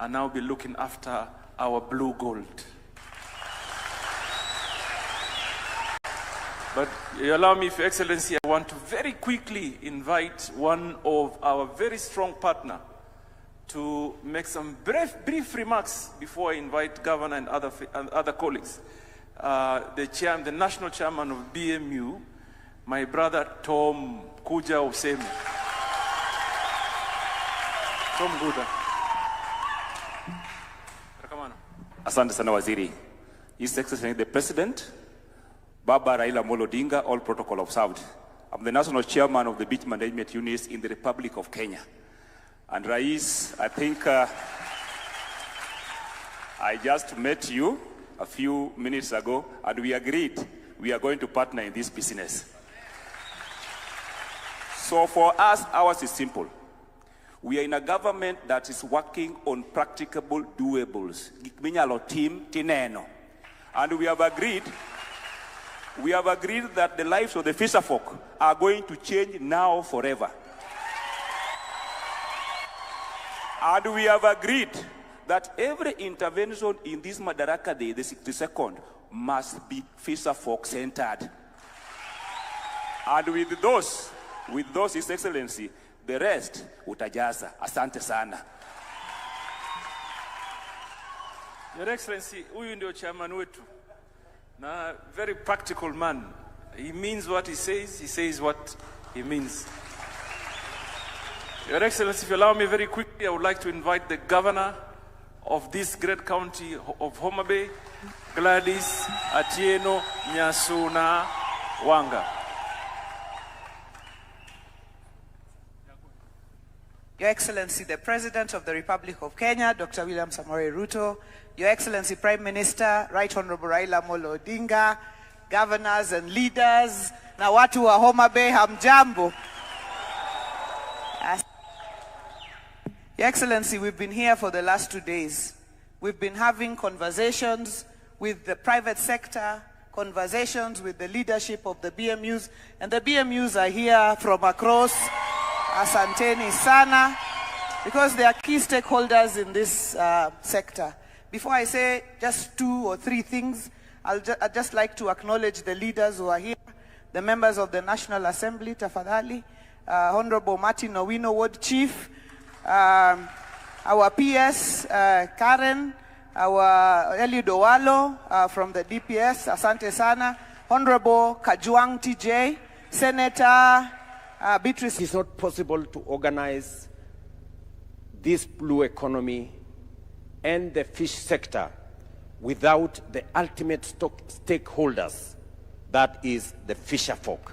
and now be looking after our blue gold. But you allow me, Your Excellency, I want to very quickly invite one of our very strong partner to make some brief remarks before I invite Governor and other colleagues. The National Chairman of BMU, my brother Tom Kuja Useme. Tom Kuja. Asante sana Waziri. His Excellency the President, Baba Raila Odinga, all protocol observed. I'm the National Chairman of the Beach Management Units in the Republic of Kenya. And Rais, I think I just met you a few minutes ago, and we agreed we are going to partner in this business. So for us, ours is simple. We are in a government that is working on practicable doables. And we have agreed that the lives of the fisherfolk are going to change now forever. And we have agreed that every intervention in this Madaraka Day, the 62nd, must be fisherfolk centered. And with those, His Excellency, the rest, utajaza. Asante sana. Your Excellency, huyu ndio chairman wetu. Na very practical man. He means what he says what he means. Your Excellency, if you allow me very quickly, I would like to invite the governor of this great county of Homa Bay, Gladys Atieno Nyasuna Wanga. Your Excellency, the President of the Republic of Kenya, Dr. William Samoei Ruto, Your Excellency, Prime Minister, Right Honorable Raila Odinga, governors and leaders, na watu wa Homa Bay, hamjambo. Your Excellency, we've been here for the last 2 days. We've been having conversations with the private sector, conversations with the leadership of the BMUs, and the BMUs are here from across. Asanteni sana, because they are key stakeholders in this sector. Before I say just 2 or 3 things, I'd just like to acknowledge the leaders who are here, the members of the National Assembly, tafadhali, Honorable Martin Owino, Ward Chief, our PS, Karen, our Eliud Owalo from the DPS, Asante sana, Honorable Kajwang TJ, Senator Beatrice. It is not possible to organize this blue economy and the fish sector without the ultimate stakeholders, that is the fisherfolk.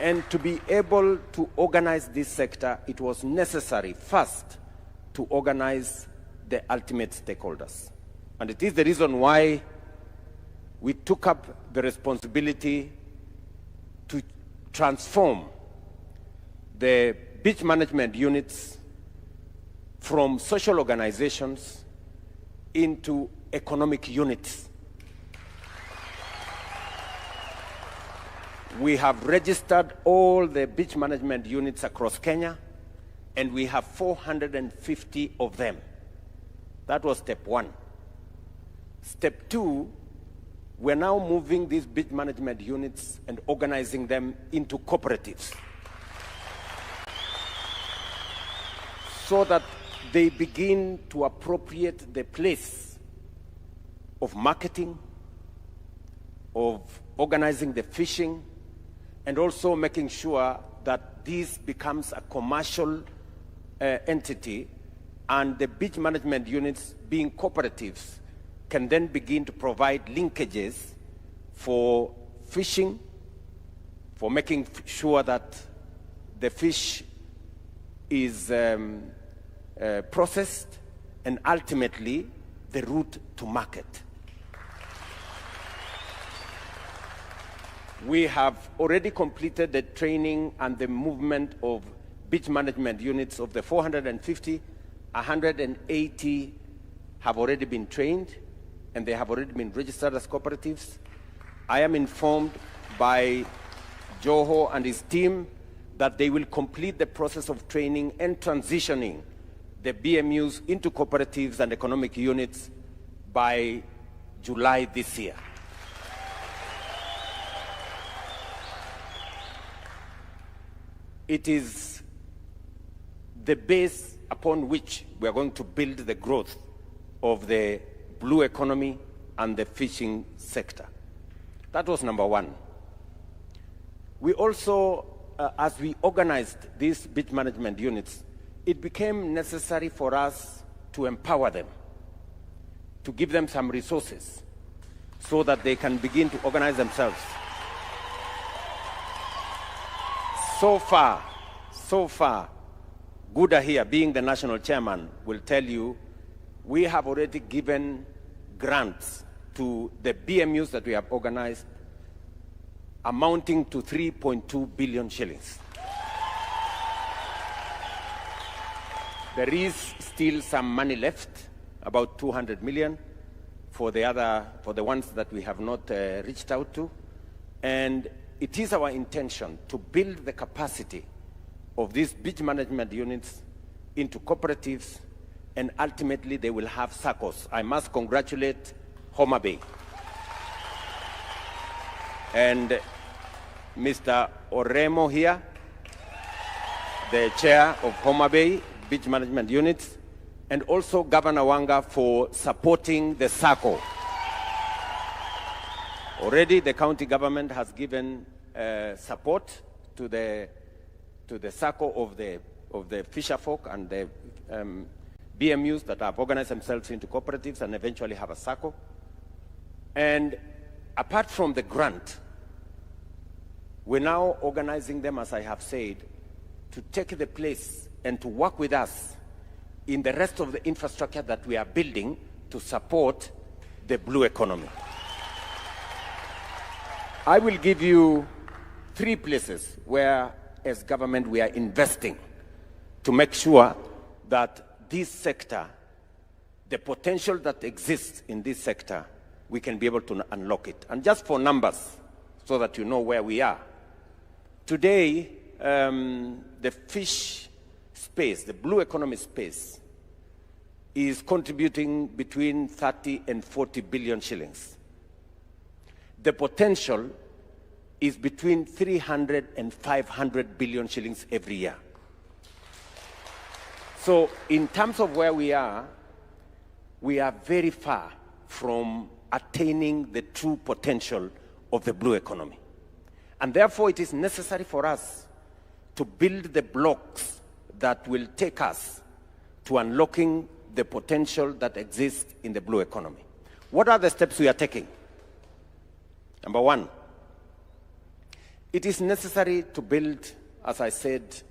And to be able to organize this sector, it was necessary first to organize the ultimate stakeholders. And it is the reason why we took up the responsibility to transform the beach management units from social organizations into economic units. We have registered all the beach management units across Kenya, and we have 450 of them. That was step 1. Step 2, we're now moving these beach management units and organizing them into cooperatives so that they begin to appropriate the place of marketing, of organizing the fishing, and also making sure that this becomes a commercial entity, and the beach management units, being cooperatives, can then begin to provide linkages for fishing, for making sure that the fish is processed, and ultimately the route to market. We have already completed the training and the movement of beach management units. Of the 450, 180 have already been trained, and they have already been registered as cooperatives. I am informed by Joho and his team that they will complete the process of training and transitioning the BMUs into cooperatives and economic units by July this year. It is the base upon which we are going to build the growth of the blue economy and the fishing sector. That was number one. We also, as we organized these beach management units, it became necessary for us to empower them, to give them some resources so that they can begin to organize themselves. So far, Guda here, being the national chairman, will tell you we have already given grants to the BMUs that we have organized amounting to 3.2 billion shillings. There is still some money left, about 200 million for the ones that we have not reached out to. And it is our intention to build the capacity of these beach management units into cooperatives, and ultimately they will have SACCOs. I must congratulate Homa Bay and Mr. Oremo here, the chair of Homa Bay Beach Management Units, and also Governor Wanga for supporting the SACCO. Already the county government has given support to the SACCO of the fisher folk and the BMUs that have organized themselves into cooperatives and eventually have a SACCO. And apart from the grant, we're now organizing them, as I have said, to take the place and to work with us in the rest of the infrastructure that we are building to support the blue economy. I will give you 3 places where, as government, we are investing to make sure that this sector, the potential that exists in this sector, we can be able to unlock it. And just for numbers, so that you know where we are. Today, the fish space, the blue economy space, is contributing between 30 and 40 billion shillings. The potential is between 300 and 500 billion shillings every year. So in terms of where we are very far from attaining the true potential of the blue economy. And therefore it is necessary for us to build the blocks that will take us to unlocking the potential that exists in the blue economy. What are the steps we are taking? Number one, it is necessary to build, as I said,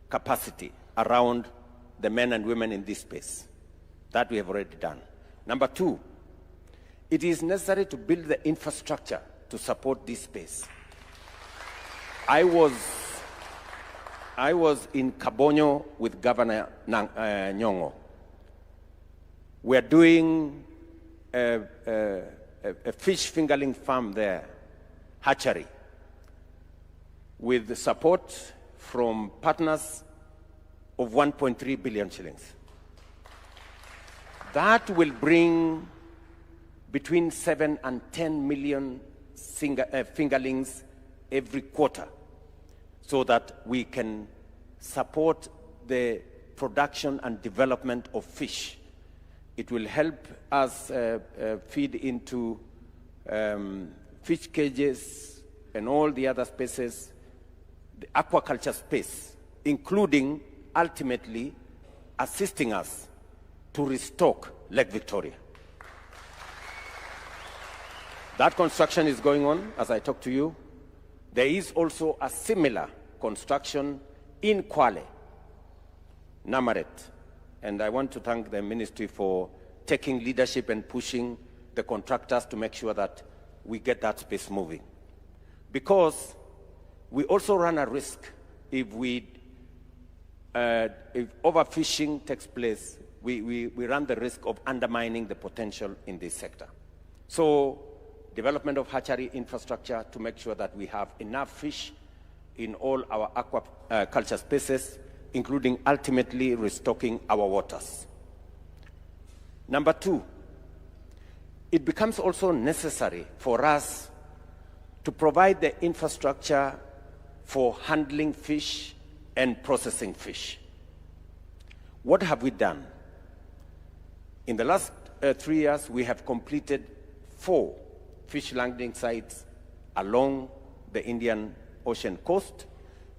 capacity around the men and women in this space. That we have already done. Number two, it is necessary to build the infrastructure to support this space. I was in Kabonyo with Governor Nyong'o. We are doing a fish fingerling farm there, hatchery, with the support from partners of 1.3 billion shillings. That will bring between 7 and 10 million fingerlings every quarter, so that we can support the production and development of fish. It will help us feed into fish cages and all the other spaces, the aquaculture space, including ultimately assisting us to restock Lake Victoria. That construction is going on as I talk to you. There is also a similar construction in Kwale, Namaret. And I want to thank the ministry for taking leadership and pushing the contractors to make sure that we get that space moving. Because we also run a risk if overfishing takes place, we run the risk of undermining the potential in this sector. So development of hatchery infrastructure to make sure that we have enough fish in all our aquaculture spaces, including ultimately restocking our waters. Number two, it becomes also necessary for us to provide the infrastructure for handling fish and processing fish. What have we done? In the last 3 years, we have completed 4 fish landing sites along the Indian Ocean coast,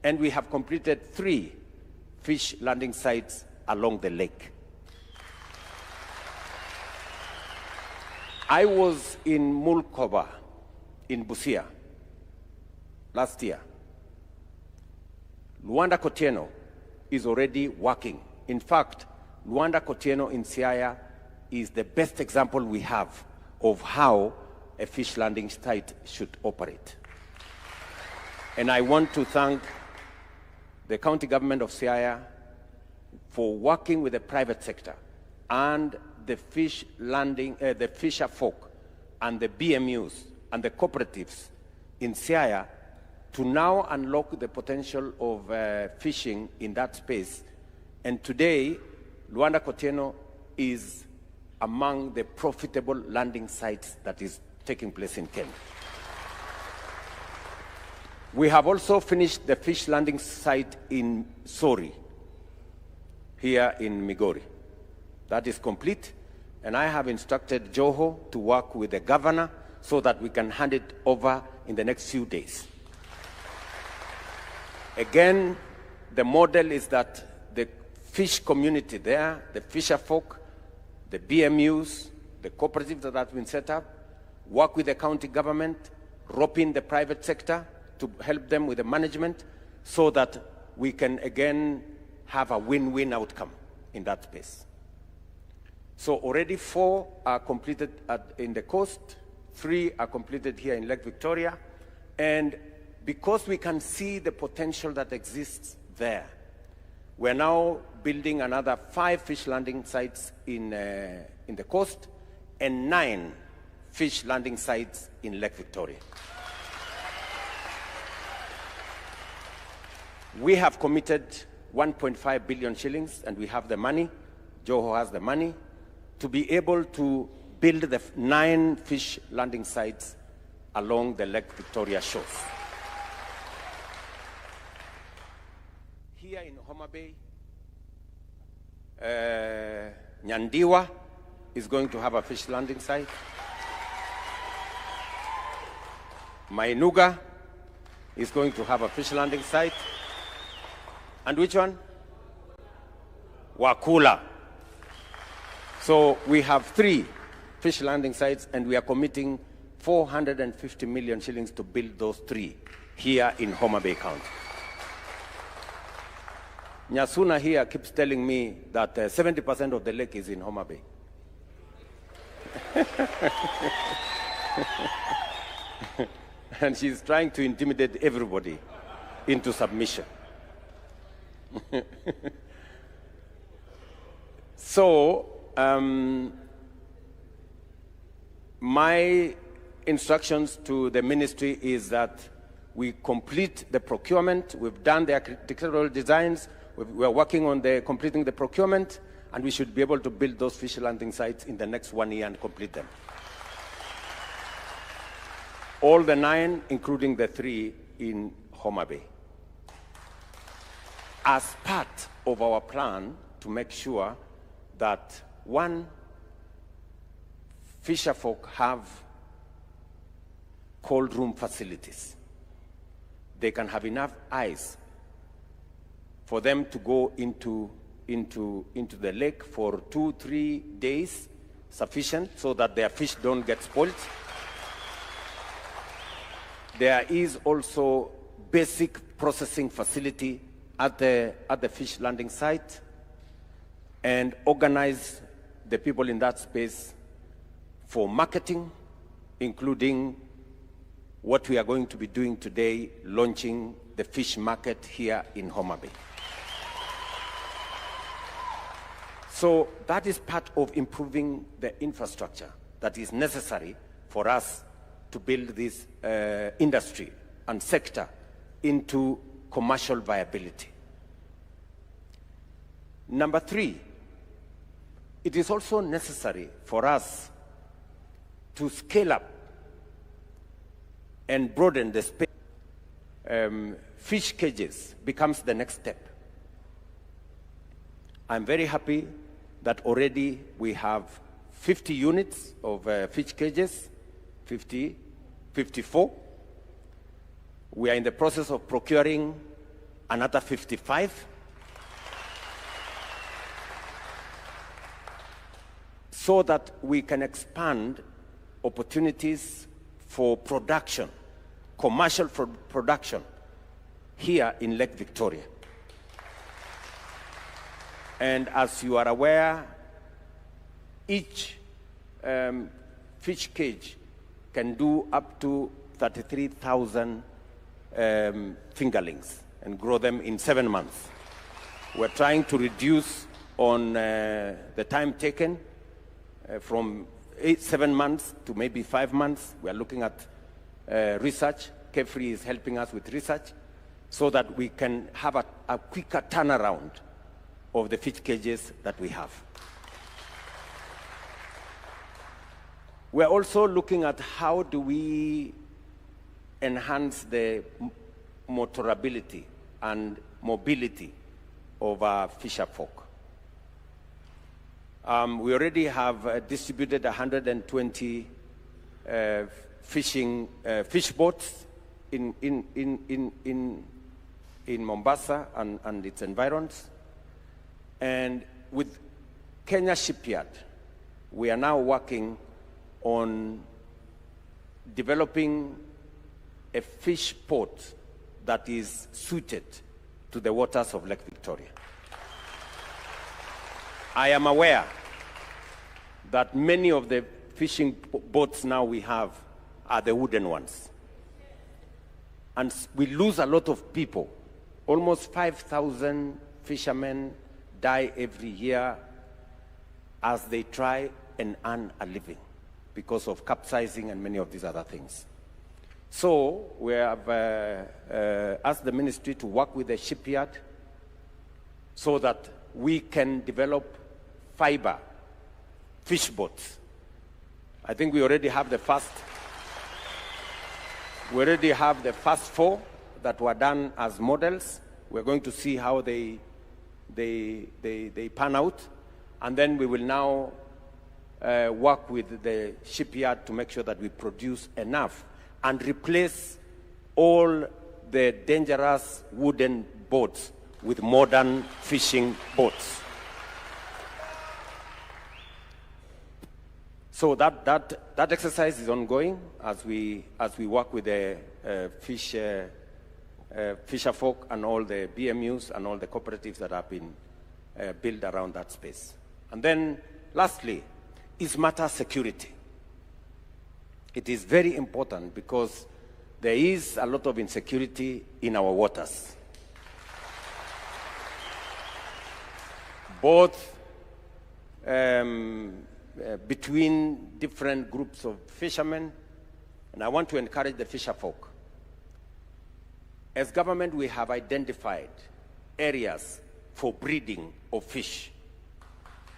and we have completed 3 fish landing sites along the lake. I was in Mulkoba in Busia last year. Luanda Kotieno is already working. In fact, Luanda Kotieno in Siaya is the best example we have of how a fish landing site should operate. And I want to thank the county government of Siaya for working with the private sector and the fish landing, the fisher folk and the BMUs and the cooperatives in Siaya to now unlock the potential of fishing in that space. And today, Luanda Kotieno is among the profitable landing sites that is taking place in Kenya. We have also finished the fish landing site in Sori, here in Migori. That is complete, and I have instructed Joho to work with the governor so that we can hand it over in the next few days. Again, the model is that the fish community there, the fisher folk, the BMUs, the cooperatives that have been set up, work with the county government, rope in the private sector to help them with the management so that we can again have a win-win outcome in that space. So already 4 are completed in the coast, 3 are completed here in Lake Victoria, and because we can see the potential that exists there, we're now building another 5 fish landing sites in the coast and 9 fish landing sites in Lake Victoria. We have committed 1.5 billion shillings, and we have the money, Joho has the money, to be able to build the 9 fish landing sites along the Lake Victoria shores. Here in Homa Bay, Nyandiwa is going to have a fish landing site. Mainuga is going to have a fish landing site. And which one? Wakula. So we have 3 fish landing sites, and we are committing 450 million shillings to build those 3 here in Homa Bay County. Nyasuna here keeps telling me that 70% of the lake is in Homa Bay. And she's trying to intimidate everybody into submission. So, my instructions to the ministry is that we complete the procurement. We've done the architectural designs. We're working on completing the procurement, and we should be able to build those fish landing sites in the next 1 year and complete them. All the 9, including the 3 in Homa Bay. As part of our plan to make sure that, 1, fisher folk have cold room facilities. They can have enough ice for them to go into the lake for 2-3 days, sufficient so that their fish don't get spoiled. There is also basic processing facility at the fish landing site, and organize the people in that space for marketing, including what we are going to be doing today, launching the fish market here in Homa Bay. So that is part of improving the infrastructure that is necessary for us to build this industry and sector into commercial viability. Number 3, it is also necessary for us to scale up and broaden the space. Fish cages becomes the next step. I'm very happy that already we have 50 units of fish cages, 54. We are in the process of procuring another 55. So that we can expand opportunities for production, commercial production here in Lake Victoria. And as you are aware, each fish cage can do up to 33,000 fingerlings and grow them in 7 months. We're trying to reduce on the time taken from 7 months to maybe 5 months. We are looking at research. Kefri is helping us with research so that we can have a quicker turnaround of the fish cages that we have. We're also looking at how do we enhance the motorability and mobility of our fisher folk. We already have distributed 120 fish boats in Mombasa and its environs. And with Kenya Shipyard, we are now working on developing a fish port that is suited to the waters of Lake Victoria. I am aware that many of the fishing boats now we have are the wooden ones. And we lose a lot of people. Almost 5,000 fishermen die every year as they try and earn a living because of capsizing and many of these other things. So we have asked the ministry to work with the shipyard so that we can develop fiber fish boats. I think we already have the first 4 that were done as models. We're going to see how they pan out, and then we will now work with the shipyard to make sure that we produce enough and replace all the dangerous wooden boats with modern fishing boats. So that exercise is ongoing as we work with the fisher folk and all the BMUs and all the cooperatives that have been built around that space. And then lastly is matter security. It is very important because there is a lot of insecurity in our waters. Both between different groups of fishermen, and I want to encourage the fisher folk. As government, we have identified areas for breeding of fish.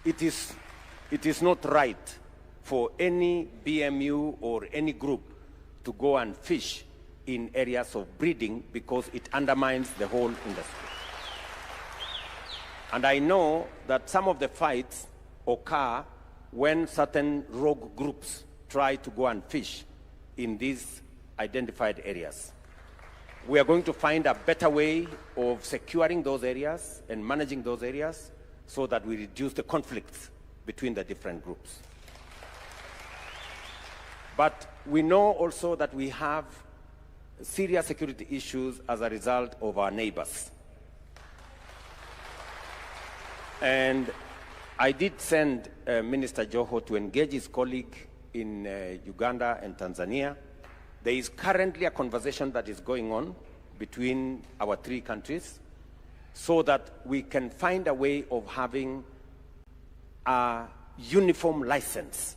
It is not right for any BMU or any group to go and fish in areas of breeding because it undermines the whole industry. And I know that some of the fights occur when certain rogue groups try to go and fish in these identified areas. We are going to find a better way of securing those areas and managing those areas so that we reduce the conflicts between the different groups. But we know also that we have serious security issues as a result of our neighbors. And I did send Minister Joho to engage his colleague in Uganda and Tanzania. There is currently a conversation that is going on between our 3 countries so that we can find a way of having a uniform license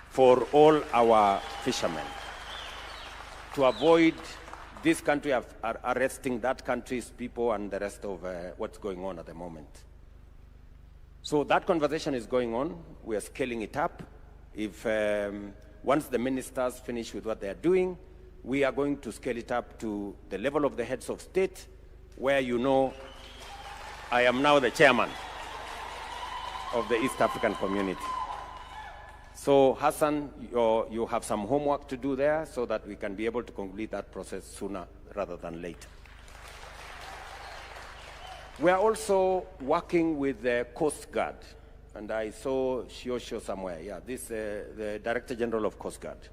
for all our fishermen to avoid this country are arresting that country's people and the rest of what's going on at the moment. So that conversation is going on. We are scaling it up. If once the ministers finish with what they are doing, we are going to scale it up to the level of the heads of state, where you know I am now the chairman of the East African community. So Hassan, you have some homework to do there so that we can be able to complete that process sooner rather than later. We are also working with the Coast Guard, and I saw Shiosho somewhere. Yeah, the Director General of Coast Guard,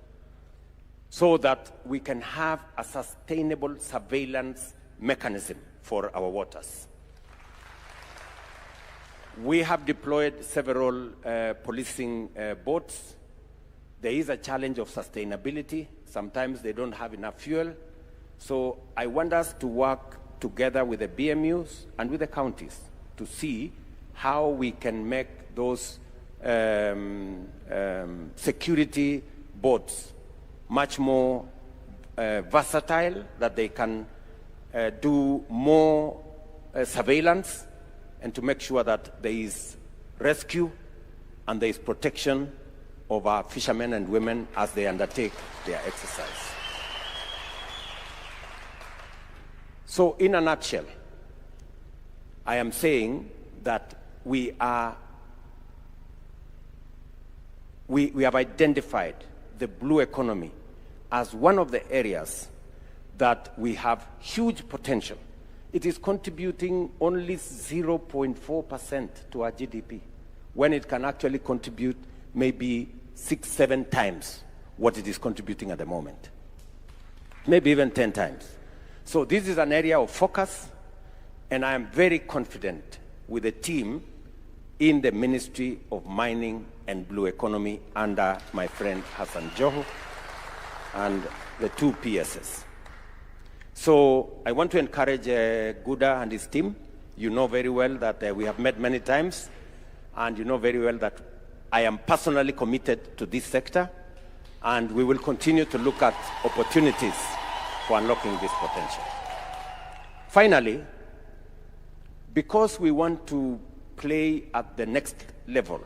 so that we can have a sustainable surveillance mechanism for our waters. We have deployed several policing boats. There is a challenge of sustainability. Sometimes they don't have enough fuel. So I want us to work together with the BMUs and with the counties to see how we can make those security boats much more versatile, that they can do more surveillance, and to make sure that there is rescue and there is protection of our fishermen and women as they undertake their exercise. So in a nutshell, I am saying that we have identified the blue economy as one of the areas that we have huge potential. It is contributing only 0.4% to our GDP, when it can actually contribute maybe 6-7 times what it is contributing at the moment, maybe even 10 times. So this is an area of focus, and I am very confident with the team in the Ministry of Mining and Blue Economy under my friend Hassan Joho and the two PSS. So I want to encourage Guda and his team. You know very well that we have met many times, and you know very well that I am personally committed to this sector, and we will continue to look at opportunities for unlocking this potential. Finally, because we want to play at the next level,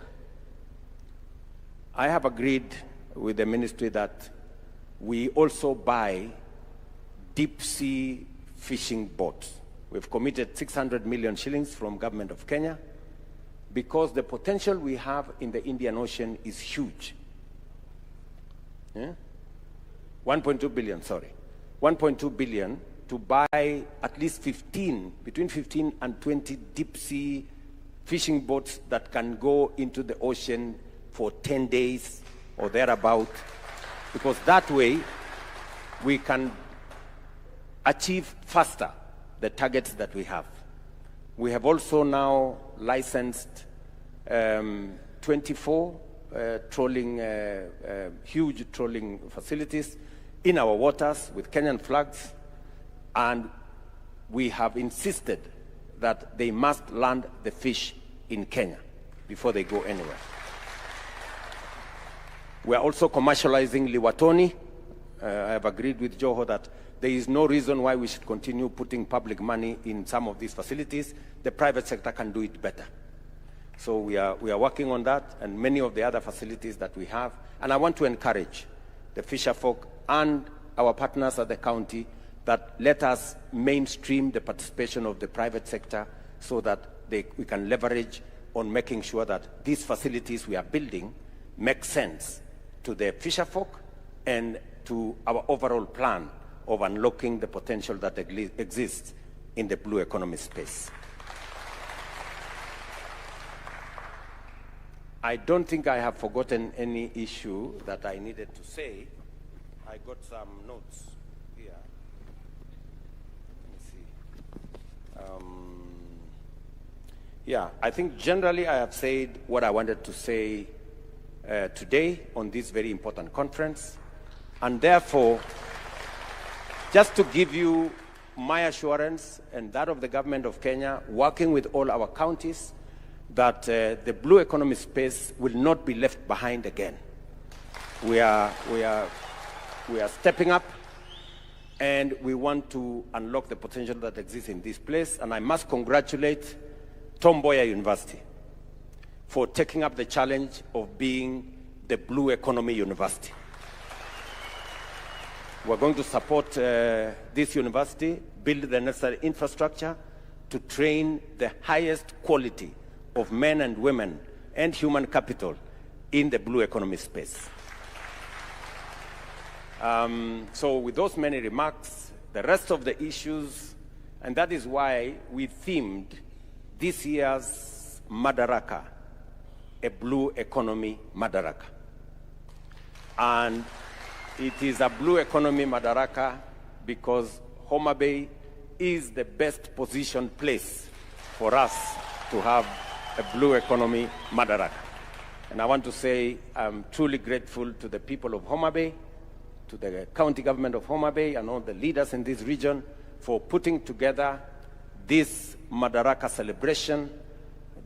I have agreed with the ministry that we also buy deep sea fishing boats. We've committed 600 million shillings from government of Kenya, because the potential we have in the Indian Ocean is huge. 1.2 billion, sorry. 1.2 billion to buy at least between 15 and 20 deep sea fishing boats that can go into the ocean for 10 days or thereabout, because that way we can achieve faster the targets that we have. We have also now licensed 24 huge trawling facilities in our waters with Kenyan flags, and we have insisted that they must land the fish in Kenya before they go anywhere. We are also commercializing Liwatoni. I have agreed with Joho that there is no reason why we should continue putting public money in some of these facilities. The private sector can do it better. So we are working on that, and many of the other facilities that we have. And I want to encourage the fisher folk and our partners at the county that let us mainstream the participation of the private sector, so that we can leverage on making sure that these facilities we are building make sense to the fisher folk and to our overall plan of unlocking the potential that exists in the blue economy space. I don't think I have forgotten any issue that I needed to say. I got some notes here. Let me see. Yeah, I think generally I have said what I wanted to say today on this very important conference. And therefore, just to give you my assurance and that of the government of Kenya, working with all our counties, that the blue economy space will not be left behind again. We are stepping up. and we want to unlock the potential that exists in this place. And I must congratulate Mboya University for taking up the challenge of being the Blue Economy University. We're going to support this university, build the necessary infrastructure to train the highest quality of men and women and human capital in the blue economy space. So with those many remarks, the rest of the issues, and that is why we themed this year's Madaraka, a blue economy Madaraka. And it is a blue economy Madaraka because Homa Bay is the best positioned place for us to have a blue economy Madaraka. And I want to say I'm truly grateful to the people of Homa Bay, to the county government of Homa Bay and all the leaders in this region for putting together this Madaraka celebration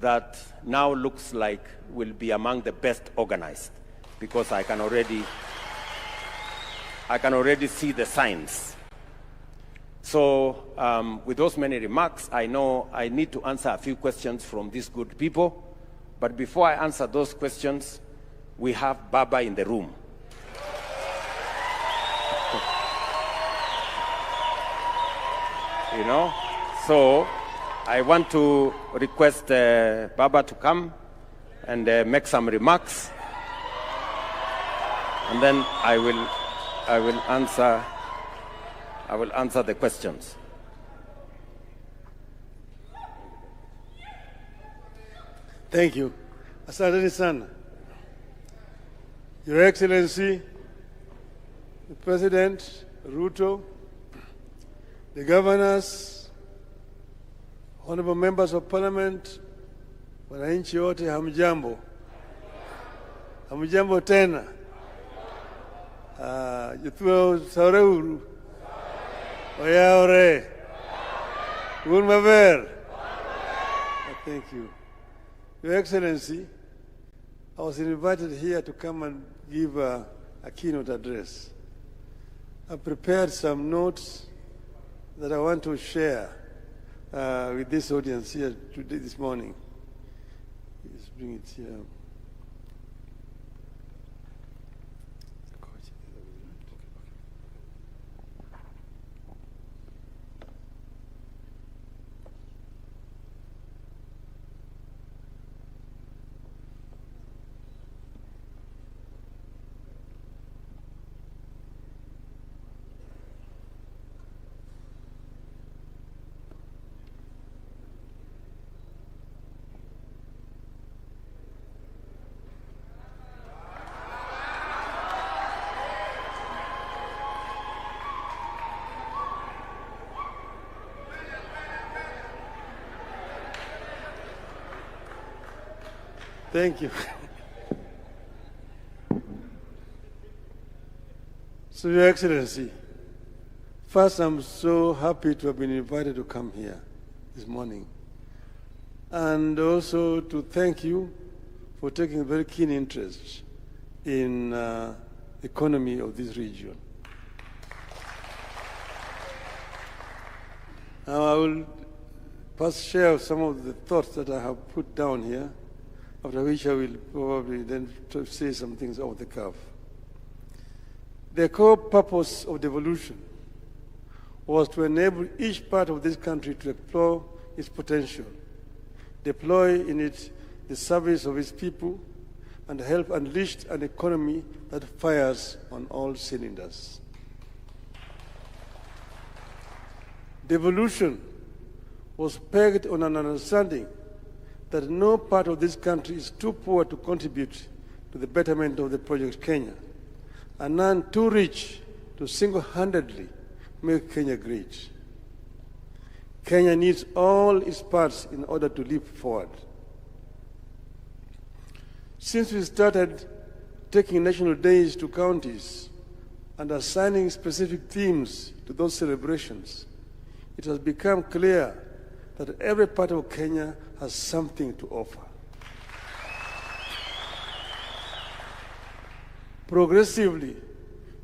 that now looks like will be among the best organized, because I can already see the signs. So with those many remarks, I know I need to answer a few questions from these good people. But before I answer those questions, we have Baba in the room. You know, so I want to request Baba to come and make some remarks, and then I will answer the questions. Thank you. Asante sana. Your Excellency, the President, Ruto, the governors, honorable members of parliament, wananchi wote hamjambo. Hamjambo tena. Jituo Sareuru. Oyaore. Unmaver. Thank you. Your Excellency, I was invited here to come and give a keynote address. I prepared some notes that I want to share with this audience here today, this morning. Let's bring it here. Thank you. So, Your Excellency, first I'm so happy to have been invited to come here this morning, and also to thank you for taking a very keen interest in the economy of this region. Now I will first share some of the thoughts that I have put down here, after which I will probably then say some things off the cuff. The core purpose of devolution was to enable each part of this country to explore its potential, deploy in it the service of its people, and help unleash an economy that fires on all cylinders. Devolution was pegged on an understanding that no part of this country is too poor to contribute to the betterment of the Project Kenya, and none too rich to single-handedly make Kenya great. Kenya needs all its parts in order to leap forward. Since we started taking national days to counties and assigning specific themes to those celebrations, it has become clear that every part of Kenya has something to offer. Progressively,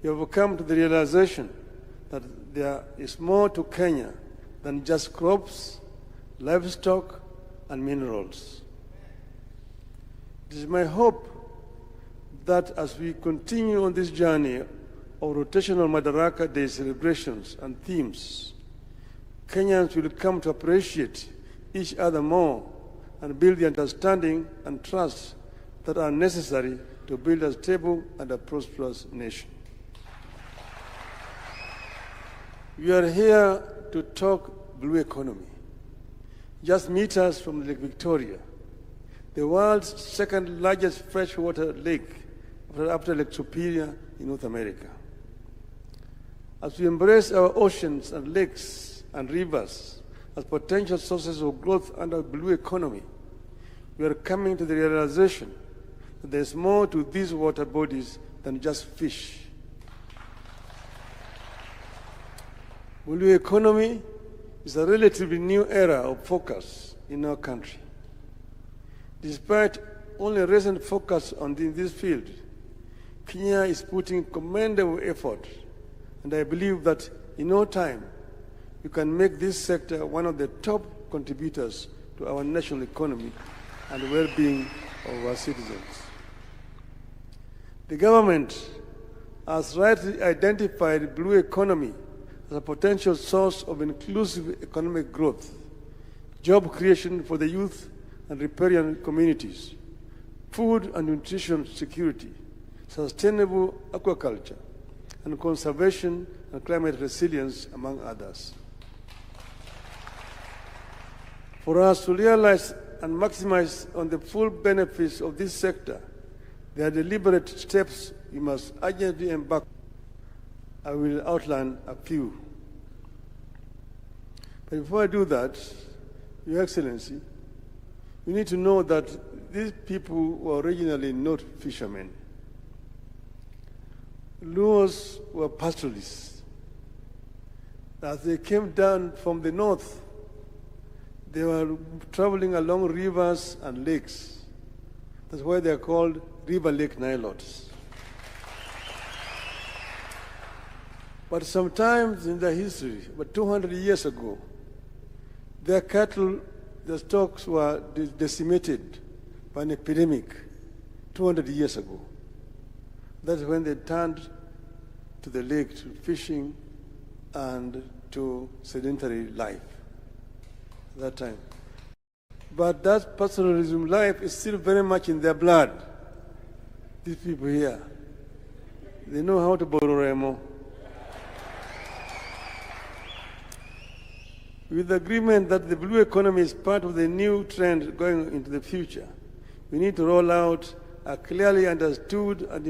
you have come to the realization that there is more to Kenya than just crops, livestock, and minerals. It is my hope that as we continue on this journey of rotational Madaraka Day celebrations and themes, Kenyans will come to appreciate each other more and build the understanding and trust that are necessary to build a stable and a prosperous nation. We are here to talk blue economy. Just meters from Lake Victoria, the world's second largest freshwater lake after Lake Superior in North America. As we embrace our oceans and lakes and rivers as potential sources of growth under blue economy, we are coming to the realization that there is more to these water bodies than just fish. Blue economy is a relatively new era of focus in our country. Despite only recent focus on this field, Kenya is putting commendable effort, and I believe that in no time we can make this sector one of the top contributors to our national economy and the well-being of our citizens. The government has rightly identified blue economy as a potential source of inclusive economic growth, job creation for the youth and riparian communities, food and nutrition security, sustainable aquaculture, and conservation and climate resilience, among others. For us to realize and maximize on the full benefits of this sector, there are deliberate steps we must urgently embark on. I will outline a few. But before I do that, Your Excellency, you need to know that these people were originally not fishermen. Luos were pastoralists. As they came down from the north, they were traveling along rivers and lakes. That's why they are called river lake Nilotes. But sometimes in their history, about 200 years ago, their cattle, their stocks were decimated by an epidemic 200 years ago. That's when they turned to the lake, to fishing and to sedentary life at that time. But that pastoralism life is still very much in their blood. These people here, they know how to borrow remo. With the agreement that the blue economy is part of the new trend going into the future, we need to roll out a clearly understood and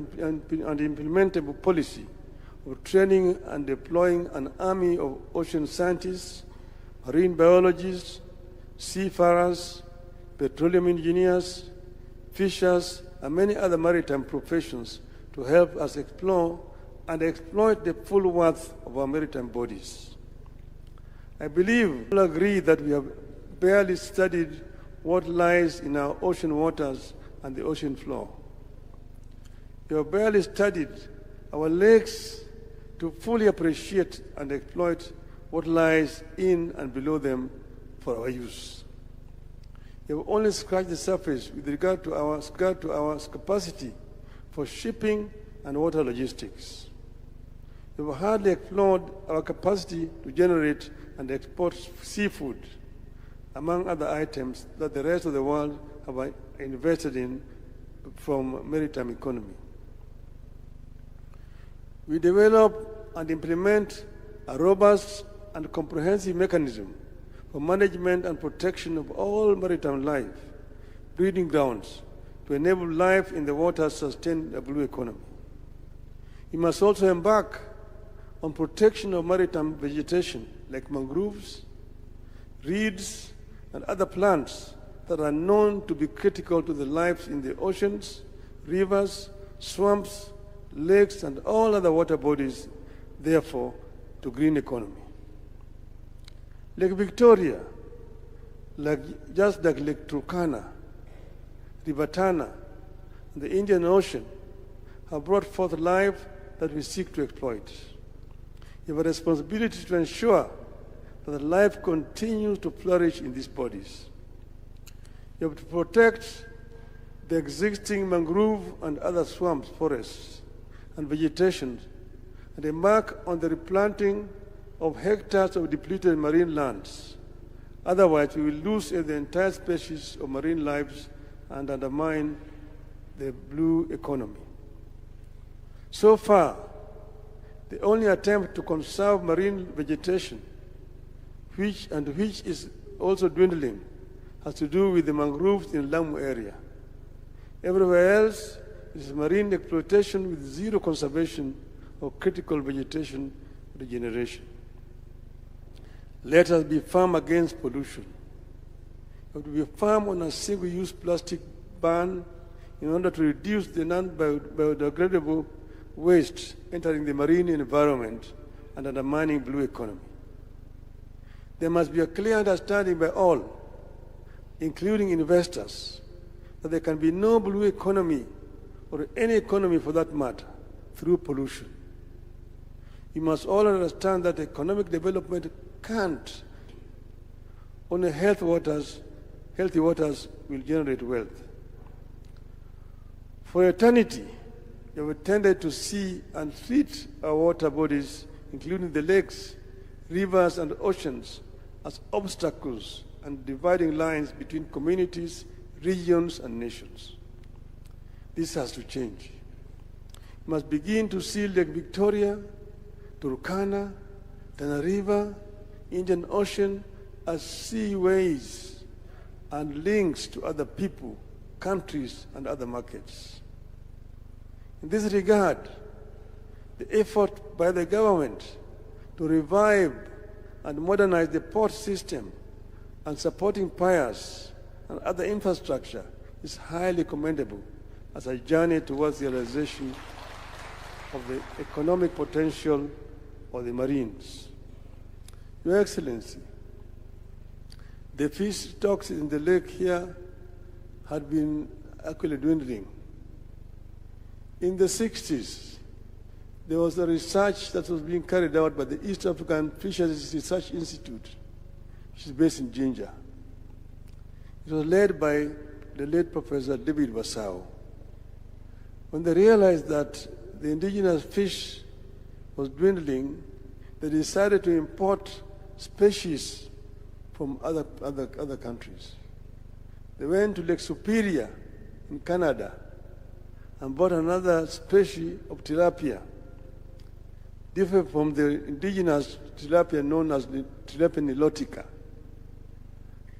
implementable policy of training and deploying an army of ocean scientists, marine biologists, seafarers, petroleum engineers, fishers, and many other maritime professions to help us explore and exploit the full worth of our maritime bodies. I believe we'll agree that we have barely studied what lies in our ocean waters and the ocean floor. We have barely studied our lakes to fully appreciate and exploit what lies in and below them for our use. We have only scratched the surface with regard to our capacity for shipping and water logistics. We have hardly explored our capacity to generate and export seafood, among other items that the rest of the world have invested in from maritime economy. We develop and implement a robust and comprehensive mechanism for management and protection of all maritime life, breeding grounds, to enable life in the water sustain a blue economy. We must also embark on protection of maritime vegetation like mangroves, reeds, and other plants that are known to be critical to the lives in the oceans, rivers, swamps, lakes, and all other water bodies, therefore, to green economy. Lake Victoria, just like Lake Turkana, River Tana, and the Indian Ocean, have brought forth life that we seek to exploit. You have a responsibility to ensure that life continues to flourish in these bodies. You have to protect the existing mangrove and other swamps, forests, and vegetation, and embark on the replanting of hectares of depleted marine lands. Otherwise, we will lose the entire species of marine lives and undermine the blue economy. So far, the only attempt to conserve marine vegetation, which is also dwindling, has to do with the mangroves in the Lamu area. Everywhere else, it is marine exploitation with zero conservation of critical vegetation regeneration. Let us be firm against pollution. We have to be firm on a single-use plastic ban in order to reduce the non-biodegradable waste entering the marine environment and undermining blue economy. There must be a clear understanding by all, including investors, that there can be no blue economy, or any economy for that matter, through pollution. You must all understand that economic development can't. Only healthy waters will generate wealth. For eternity, we have tended to see and treat our water bodies, including the lakes, rivers, and oceans, as obstacles and dividing lines between communities, regions, and nations. This has to change. We must begin to see Lake Victoria, Turkana, Tana River, Indian Ocean as seaways and links to other people, countries, and other markets. In this regard, the effort by the government to revive and modernize the port system and supporting piers and other infrastructure is highly commendable as a journey towards the realization of the economic potential of the Marines. Your Excellency, the fish stocks in the lake here had been actually dwindling. In the 60s, there was a research that was being carried out by the East African Fisheries Research Institute, which is based in Jinja. It was led by the late Professor David Wasau. When they realized that the indigenous fish was dwindling, they decided to import species from other countries. They went to Lake Superior in Canada and bought another species of tilapia, different from the indigenous tilapia known as the tilapia nilotica.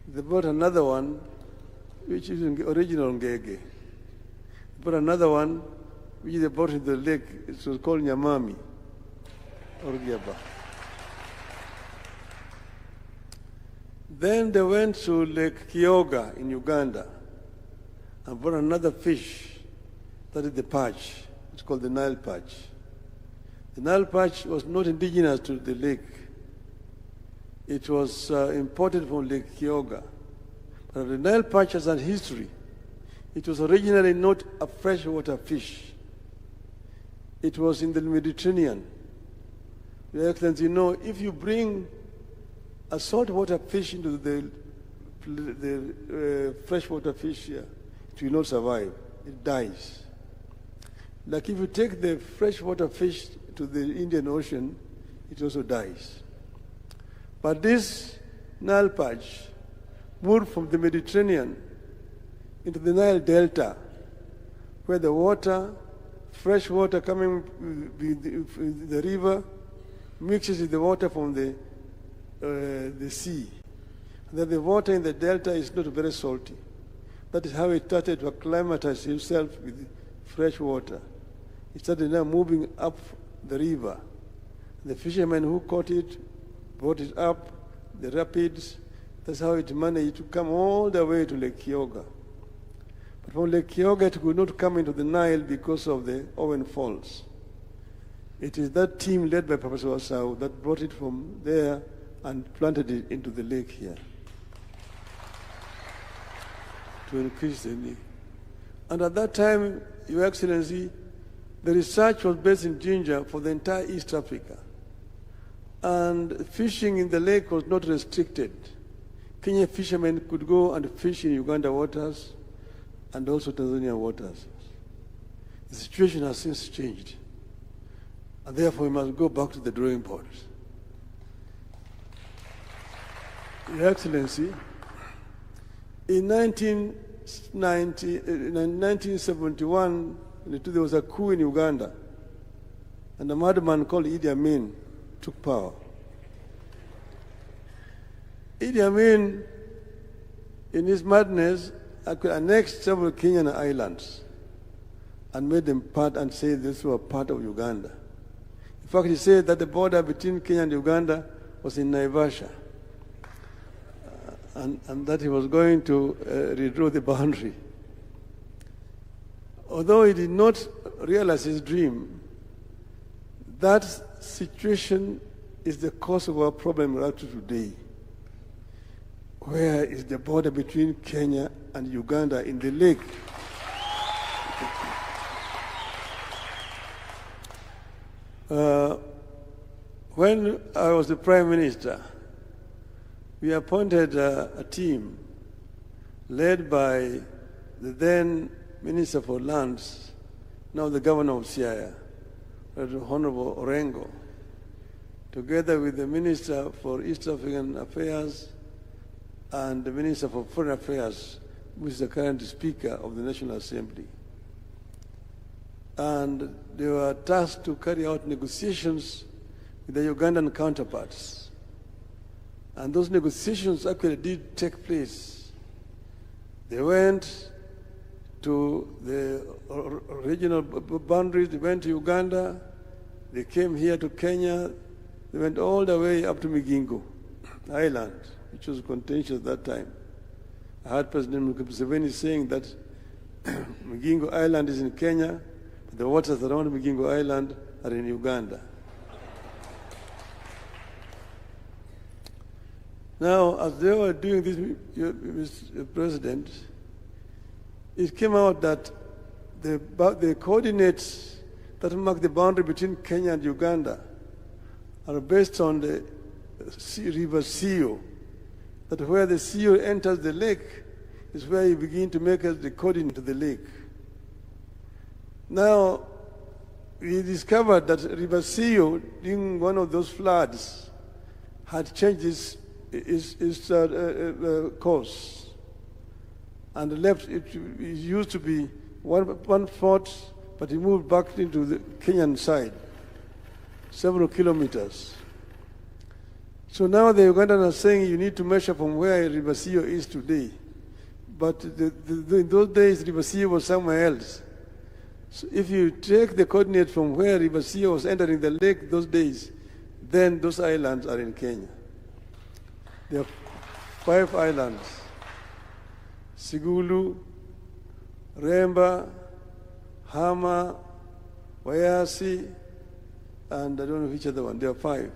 They bought another one, which is original ngege. They bought another one, which they bought in the lake. It was called nyamami, or giaba. Then they went to Lake Kyoga in Uganda and bought another fish, that is the perch. It's called the Nile perch. The Nile perch was not indigenous to the lake. It was imported from Lake Kyoga. But the Nile perch has a history. It was originally not a freshwater fish. It was in the Mediterranean. Your Excellency, you know, if you bring a saltwater fish into the freshwater fish here, it will not survive. It dies. Like if you take the freshwater fish to the Indian Ocean, it also dies. But this Nile perch moved from the Mediterranean into the Nile Delta, where the water, fresh water coming with the river, mixes with the water from the sea. And then the water in the delta is not very salty. That is how it started to acclimatize himself with fresh water. It started now moving up the river. The fishermen who caught it brought it up the rapids. That's how it managed to come all the way to Lake Kyoga. But from Lake Kyoga, it could not come into the Nile because of the Owen Falls. It is that team led by Professor Wasau that brought it from there and planted it into the lake here to increase the need. And at that time, Your Excellency, the research was based in Jinja for the entire East Africa. And fishing in the lake was not restricted. Kenyan fishermen could go and fish in Uganda waters and also Tanzania waters. The situation has since changed. And therefore we must go back to the drawing board. Your Excellency, in 1971, there was a coup in Uganda, and a madman called Idi Amin took power. Idi Amin, in his madness, annexed several Kenyan islands and made them part and said this were part of Uganda. In fact, he said that the border between Kenya and Uganda was in Naivasha, and that he was going to redraw the boundary. Although he did not realize his dream, that situation is the cause of our problem right to today. Where is the border between Kenya and Uganda in the lake? When I was the Prime Minister, we appointed a team led by the then Minister for Lands, now the Governor of Siaya, Honorable Orengo, together with the Minister for East African Affairs and the Minister for Foreign Affairs, who is the current Speaker of the National Assembly. And they were tasked to carry out negotiations with the Ugandan counterparts. And those negotiations actually did take place. They went to the regional boundaries, they went to Uganda, they came here to Kenya, they went all the way up to Migingo Island, which was contentious at that time. I heard President Museveni saying that Migingo Island is in Kenya, but the waters around Migingo Island are in Uganda. Now, as they were doing this, Mr. President, it came out that the coordinates that mark the boundary between Kenya and Uganda are based on the river Sio, that where the Sio enters the lake is where you begin to make the coordinate to the lake. Now, we discovered that river Sio, during one of those floods, had changed its course and left it used to be one fort, but it moved back into the Kenyan side, several kilometers. So now the Ugandans are saying you need to measure from where River Sio is today. But in those days, River Sio was somewhere else. So if you take the coordinate from where River Sio was entering the lake those days, then those islands are in Kenya. There are 5 islands: Sigulu, Remba, Homa, Wayasi, and I don't know which other one. There are 5.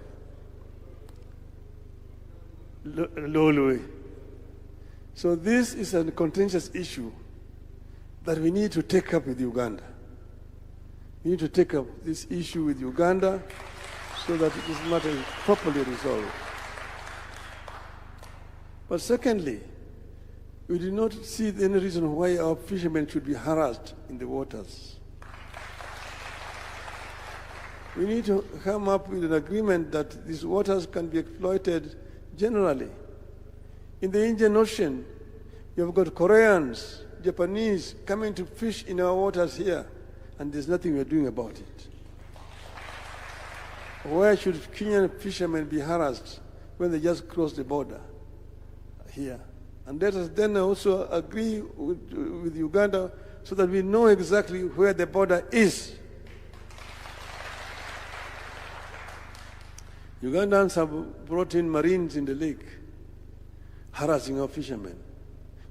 Lolwe. So this is a contentious issue that we need to take up with Uganda. We need to take up this issue with Uganda so that this matter is properly resolved. But secondly, we do not see any reason why our fishermen should be harassed in the waters. We need to come up with an agreement that these waters can be exploited generally. In the Indian Ocean, you've got Koreans, Japanese coming to fish in our waters here, and there's nothing we're doing about it. Why should Kenyan fishermen be harassed when they just cross the border here? And let us then also agree with Uganda so that we know exactly where the border is. Ugandans have brought in Marines in the lake, harassing our fishermen.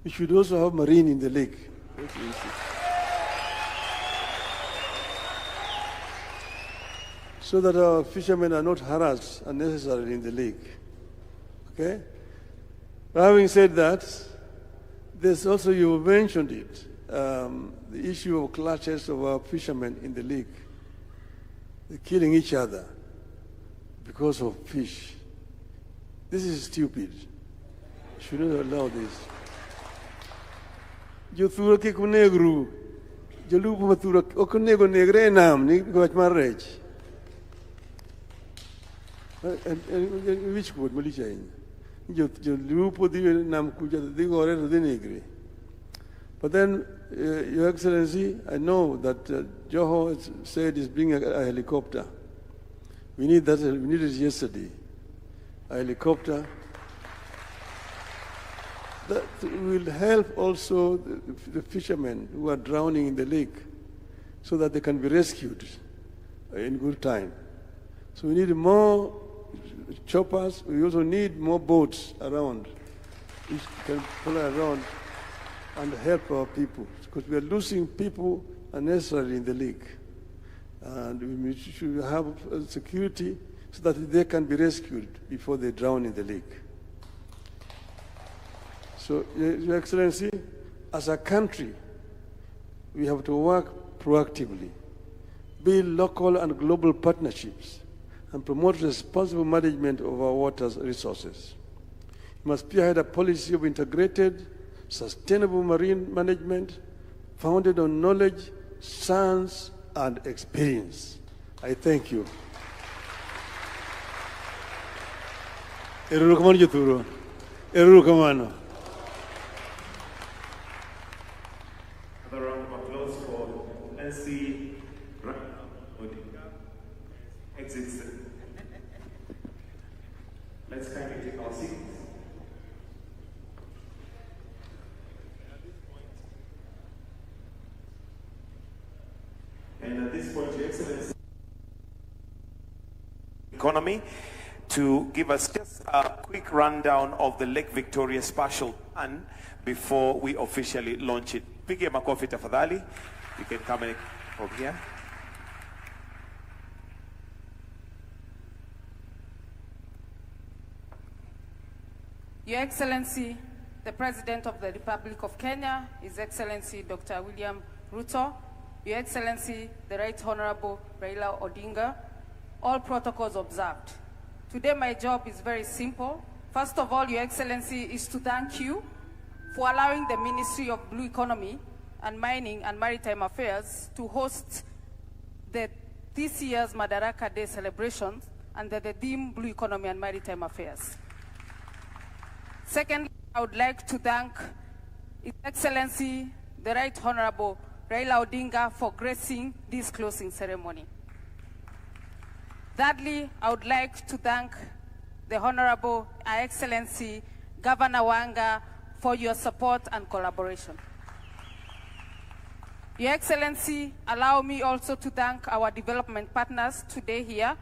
We should also have Marine in the lake. So that our fishermen are not harassed unnecessarily in the lake. Okay? Having said that, there's also, you mentioned it, the issue of clashes of our fishermen in the lake. They're killing each other, because of fish. This is stupid. Should not allow this. Jothura kikunegru. Jolupu mathura okunego negre nam ni gwach marrech. And which word Malaysia in? Jolupu di nam kuja di gore to the negre. But then, Your Excellency, I know that Joho said he's bringing a helicopter. We need that. We needed it yesterday. A helicopter that will help also the fishermen who are drowning in the lake, so that they can be rescued in good time. So we need more choppers. We also need more boats around, which can follow around and help our people, because we are losing people unnecessarily in the lake. And we should have security so that they can be rescued before they drown in the lake. So, Your Excellency, as a country, we have to work proactively, build local and global partnerships, and promote responsible management of our water resources. We must spearhead a policy of integrated, sustainable marine management founded on knowledge, science, and experience. I thank you. Another round of applause for Nancy Odinga. Exits. Let's kindly take our seats. And at this point, Your Excellency, economy, to give us just a quick rundown of the Lake Victoria Spatial Plan before we officially launch it. Pige makofi tafadhali. You can come in from here. Your Excellency, the President of the Republic of Kenya, His Excellency Dr. William Ruto, Your Excellency, the Right Honorable Raila Odinga, all protocols observed. Today my job is very simple. First of all, Your Excellency, is to thank you for allowing the Ministry of Blue Economy and Mining and Maritime Affairs to host this year's Madaraka Day celebrations under the theme Blue Economy and Maritime Affairs. Secondly, I would like to thank His Excellency, the Right Honorable Raila Odinga, for gracing this closing ceremony. Thirdly, I would like to thank the Honorable Her Excellency Governor Wanga for your support and collaboration. Your Excellency, allow me also to thank our development partners today here,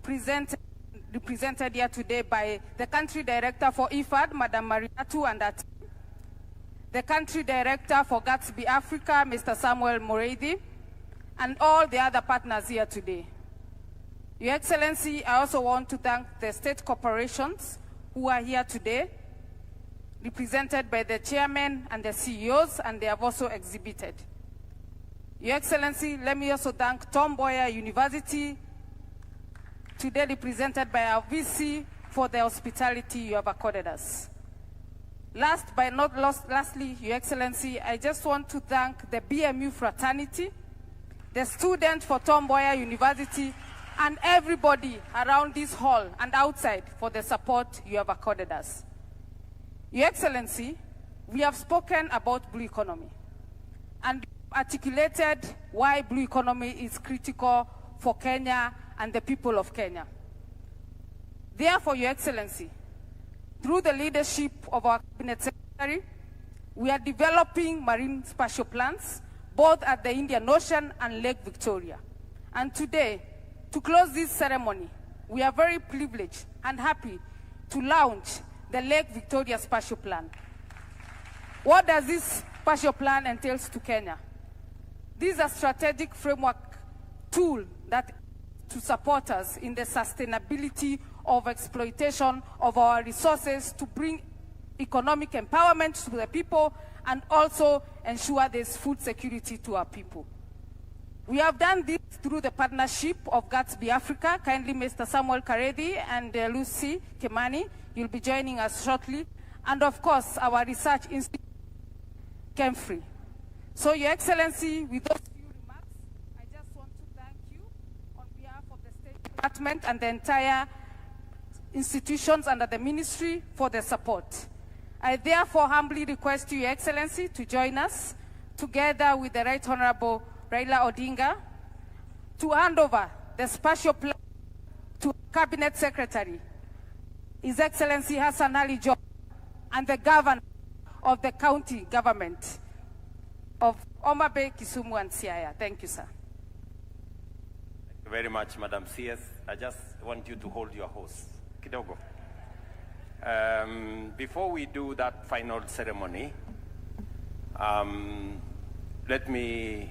represented here today by the Country Director for IFAD, Madam Mariatu, and her team, the Country Director for Gatsby Africa, Mr. Samuel Moreidi, and all the other partners here today. Your Excellency, I also want to thank the state corporations who are here today, represented by the chairmen and the CEOs, and they have also exhibited. Your Excellency, let me also thank Mboya University, today represented by our VC, for the hospitality you have accorded us. Last but not lastly, Your Excellency, I just want to thank the BMU fraternity, the students for Mboya University, and everybody around this hall and outside for the support you have accorded us. Your Excellency, we have spoken about blue economy and articulated why blue economy is critical for Kenya and the people of Kenya. Therefore, Your Excellency, through the leadership of our Cabinet Secretary, we are developing marine spatial plans, both at the Indian Ocean and Lake Victoria. And today, to close this ceremony, we are very privileged and happy to launch the Lake Victoria Spatial Plan. What does this spatial plan entail to Kenya? This is a strategic framework tool that to support us in the sustainability of exploitation of our resources to bring economic empowerment to the people and also ensure there's food security to our people. We have done this through the partnership of Gatsby Africa. Kindly, Mr. Samuel Karedi and Lucy Kimani, you'll be joining us shortly. And of course, our research institute, Kemfree. So, Your Excellency, with those few remarks, I just want to thank you on behalf of the State Department and the entire institutions under the ministry for the support. I therefore humbly request you, Your Excellency, to join us together with the Right Honorable Raila Odinga to hand over the spatial plan to Cabinet Secretary, His Excellency Hassan Ali Joho, and the Governor of the county government of Homa Bay, Kisumu, and Siaya. Thank you, sir. Thank you very much, Madam CS. I just want you to hold your horse. Kidogo. Before we do that final ceremony, let me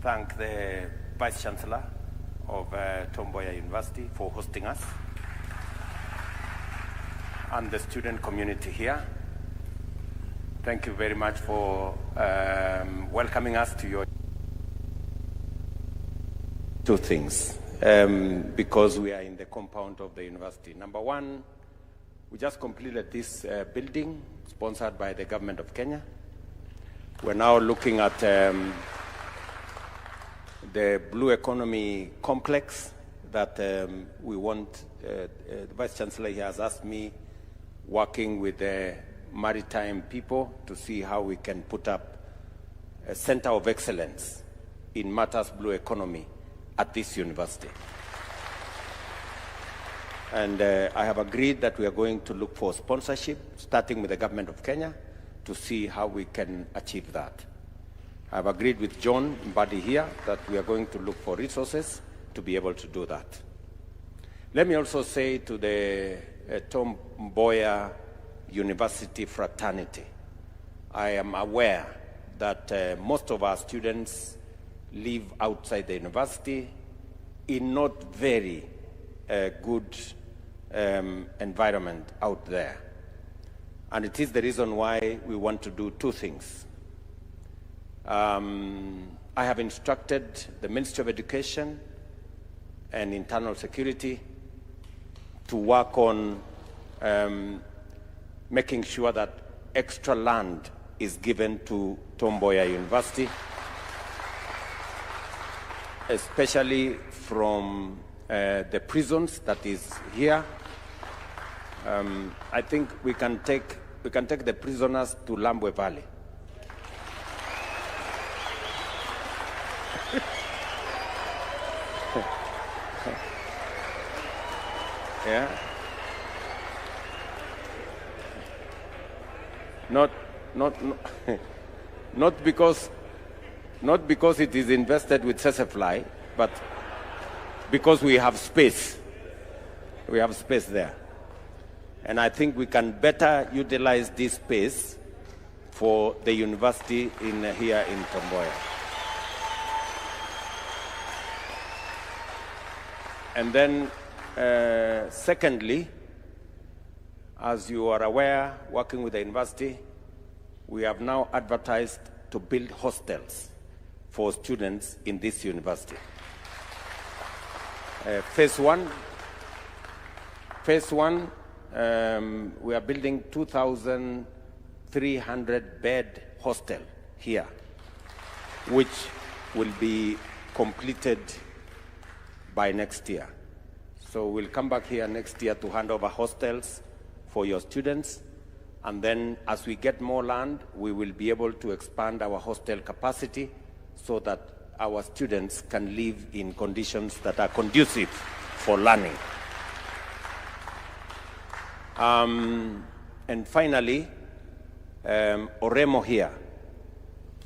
thank the Vice Chancellor of Mboya University for hosting us, and the student community here. Thank you very much for welcoming us to your two things, because we are in the compound of the university. Number one, we just completed this building sponsored by the government of Kenya. We're now looking at the Blue Economy Complex that we want. The Vice Chancellor here has asked me, working with the maritime people, to see how we can put up a center of excellence in matters blue economy at this university. And I have agreed that we are going to look for sponsorship, starting with the government of Kenya, to see how we can achieve that. I've agreed with John Mbadi here that we are going to look for resources to be able to do that. Let me also say to the Mboya University fraternity, I am aware that most of our students live outside the university in not very good environment out there. And it is the reason why we want to do two things. I have instructed the Ministry of Education and Internal Security to work on making sure that extra land is given to Mboya University, especially from the prisons that is here. I think we can take the prisoners to Lambwe Valley. Yeah. Not because it is invested with Sesefly, but because we have space. We have space there. And I think we can better utilize this space for the university here in Mboya. And then, secondly, as you are aware, working with the university, we have now advertised to build hostels for students in this university. Phase one, we are building 2,300 bed hostel here, which will be completed by next year. So we'll come back here next year to hand over hostels for your students. And then as we get more land, we will be able to expand our hostel capacity so that our students can live in conditions that are conducive for learning. And finally, Oremo here,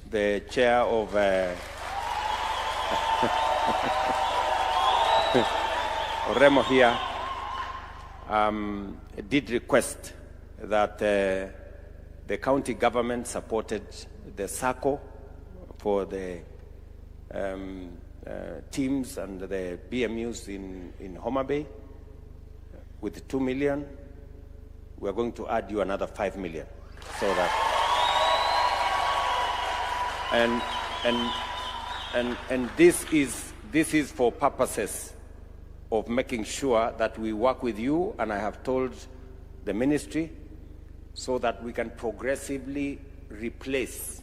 the chair of Oremo here, did request that the county government supported the SACCO for the teams and the BMUs in Homa Bay with 2 million. We're going to add you another 5 million, so that And this is for purposes of making sure that we work with you, and I have told the ministry, so that we can progressively replace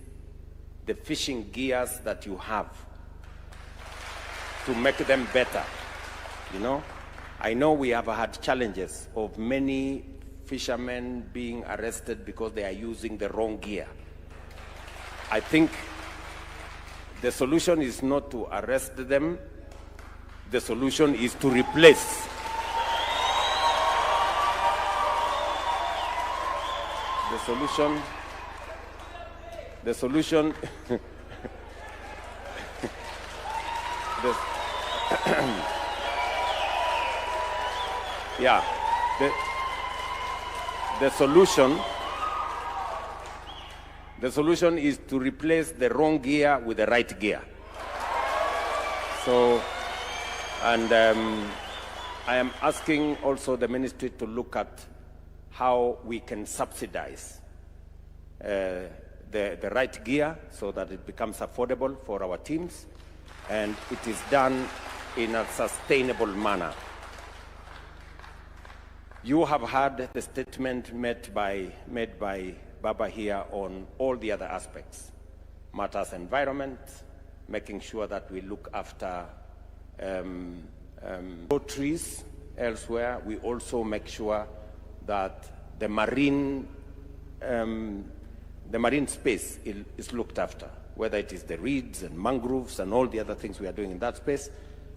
the fishing gears that you have to make them better. You know, I know we have had challenges of many fishermen being arrested because they are using the wrong gear. I think the solution is not to arrest them. The solution is to replace. The solution yeah, the solution is to replace the wrong gear with the right gear. So, and I am asking also the ministry to look at how we can subsidize the right gear so that it becomes affordable for our teams and it is done in a sustainable manner. You have heard the statement made by Baba here on all the other aspects, matters environment, making sure that we look after trees elsewhere. We also make sure that the marine space is looked after, whether it is the reeds and mangroves and all the other things we are doing in that space,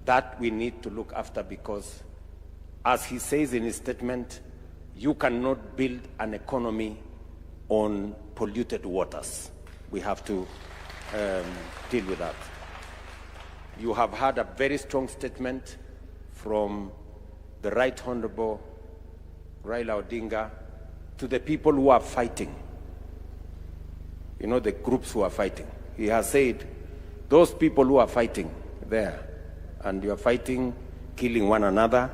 that we need to look after, because as he says in his statement, you cannot build an economy on polluted waters. We have to deal with that. You have had a very strong statement from the Right Honorable Raila Odinga to the people who are fighting. You know, the groups who are fighting. He has said, those people who are fighting there, and you are fighting, killing one another,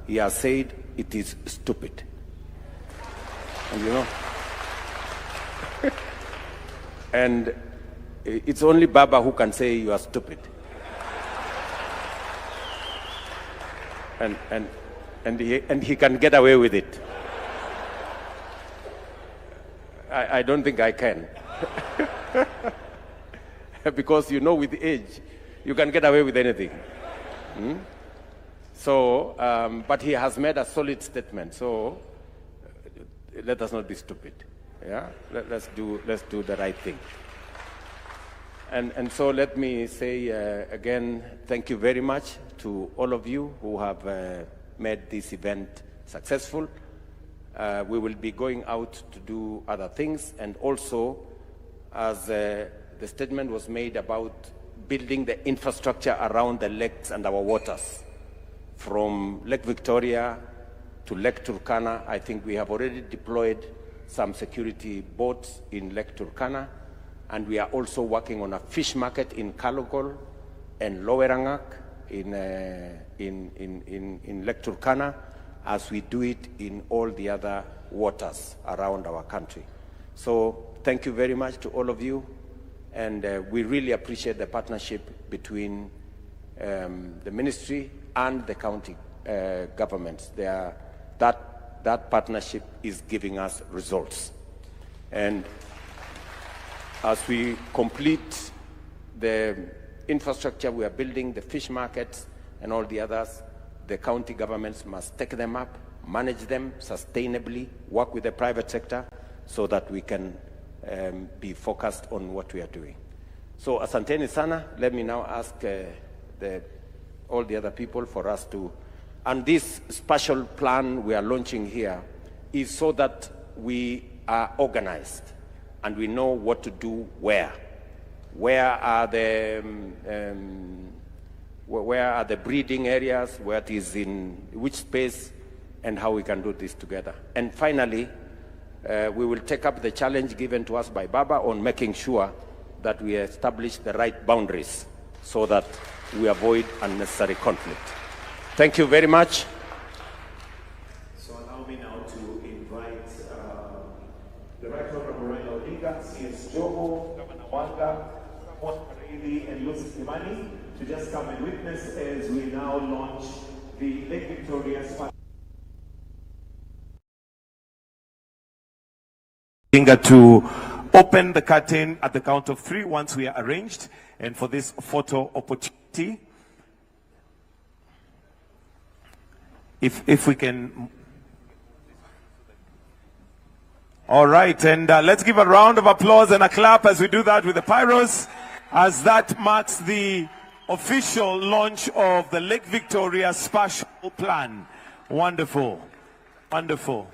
he has said it is stupid. And you know, and it's only Baba who can say you are stupid. And he can get away with it. I don't think I can. Because you know, with age, you can get away with anything. So, but he has made a solid statement. So, let us not be stupid. Yeah, let's do the right thing. And so let me say again, thank you very much to all of you who have made this event successful. We will be going out to do other things, and also, as the statement was made about building the infrastructure around the lakes and our waters, from Lake Victoria to Lake Turkana. I think we have already deployed some security boats in Lake Turkana, and we are also working on a fish market in Kalokol and Lowerangak in Lake Turkana, as we do it in all the other waters around our country. So thank you very much to all of you, and we really appreciate the partnership between the ministry and the county governments. That partnership is giving us results. And as we complete the infrastructure we are building, the fish markets and all the others, the county governments must take them up, manage them sustainably, work with the private sector so that we can be focused on what we are doing. So asanteni sana. Let me now ask all the other people for us to, and this special plan we are launching here is so that we are organized and we know what to do where. Where are the breeding areas, where it is in which space, and how we can do this together. And finally, we will take up the challenge given to us by Baba on making sure that we establish the right boundaries so that we avoid unnecessary conflict. Thank you very much. So allow me now to invite the Right Honorable Raila Odinga, CS Jomo, Governor Wanga, and Lucy Kimani to just come and witness as we now launch the Lake Victoria Spa. Odinga to open the curtain at the count of 3 once we are arranged, and for this photo opportunity, if we can. All right, and let's give a round of applause and a clap as we do that with the pyros, as that marks the official launch of the Lake Victoria Spatial Plan. Wonderful, wonderful.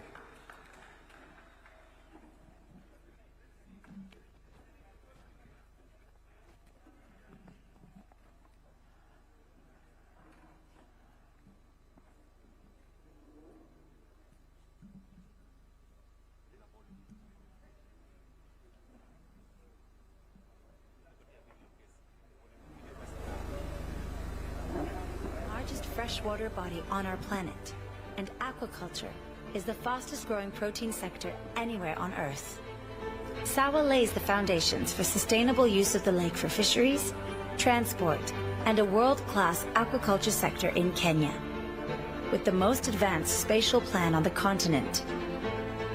Freshwater body on our planet, and aquaculture is the fastest growing protein sector anywhere on Earth. SAWA lays the foundations for sustainable use of the lake for fisheries, transport, and a world-class aquaculture sector in Kenya. With the most advanced spatial plan on the continent,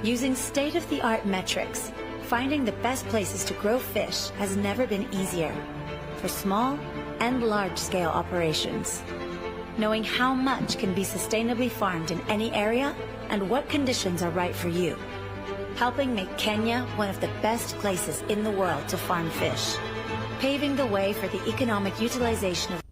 using state-of-the-art metrics, finding the best places to grow fish has never been easier for small and large-scale operations. Knowing how much can be sustainably farmed in any area and what conditions are right for you. Helping make Kenya one of the best places in the world to farm fish. Paving the way for the economic utilization of